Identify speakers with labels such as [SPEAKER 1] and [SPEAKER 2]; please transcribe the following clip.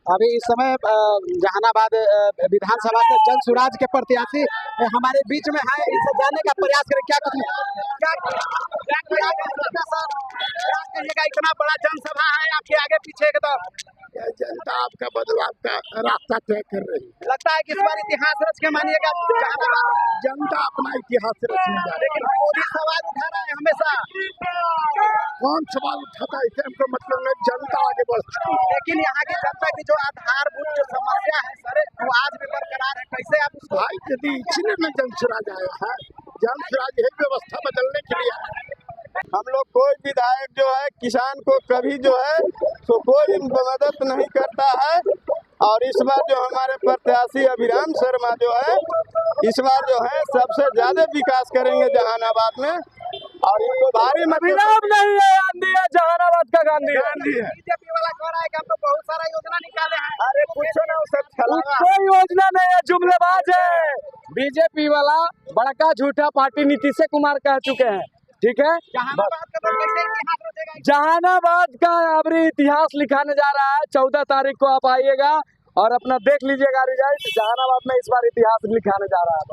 [SPEAKER 1] अभी इस समय जहानाबाद विधानसभा से जन सुराज के प्रत्याशी हमारे बीच में है, इनसे जानने का प्रयास करें क्या कुछ क्या कहिएगा। इतना बड़ा जनसभा है आपके आगे पीछे के, तो
[SPEAKER 2] जनता आपका बदलाव का रास्ता तय कर रही है।
[SPEAKER 1] लगता है कि इस बार इतिहास रच के मानिएगा
[SPEAKER 2] जनता अपना इतिहास रचने जा रही है।
[SPEAKER 1] लेकिन मोदी सवाल उठा रहा है हमेशा।
[SPEAKER 2] कौन सवाल उठाता है इसे हमको मतलब नहीं, जनता आगे बढ़ चुकी है।
[SPEAKER 1] लेकिन यहाँ की जनता की जो आधारभूत जो समस्या है सर, वो आज भी बरकरार है। कैसे आप उसको
[SPEAKER 2] भाई यदि इसीलिए में जन सुराज आया है, जन सुराज यही व्यवस्था बदलने के लिए आया है।
[SPEAKER 3] हम लोग कोई विधायक जो है किसान को कभी जो है तो कोई मदद नहीं करता है। और इस बार जो हमारे प्रत्याशी अभिराम शर्मा जो है इस बार जो है सबसे ज्यादा विकास करेंगे जहानाबाद में। और इनको भारी
[SPEAKER 4] अभिराम नहीं है, गांधी है, जहानाबाद का गांधी है।
[SPEAKER 1] बीजेपी वाला कह रहा है कि हम तो बहुत सारा योजना निकाले हैं।
[SPEAKER 3] अरे कुछ ना सब छलावा।
[SPEAKER 4] कोई योजना नहीं है, जुमलेबाज है। बीजेपी वाला बड़का झूठा पार्टी नीतीश कुमार कह चुके हैं, ठीक है।
[SPEAKER 1] जहानाबाद का तो कैसे इतिहास रचेगा?
[SPEAKER 4] जहानाबाद का अभी इतिहास लिखाने जा रहा है। 14 तारीख को आप आइएगा और अपना देख लीजिएगा रिजल्ट। जहानाबाद में इस बार इतिहास लिखाने जा रहा है।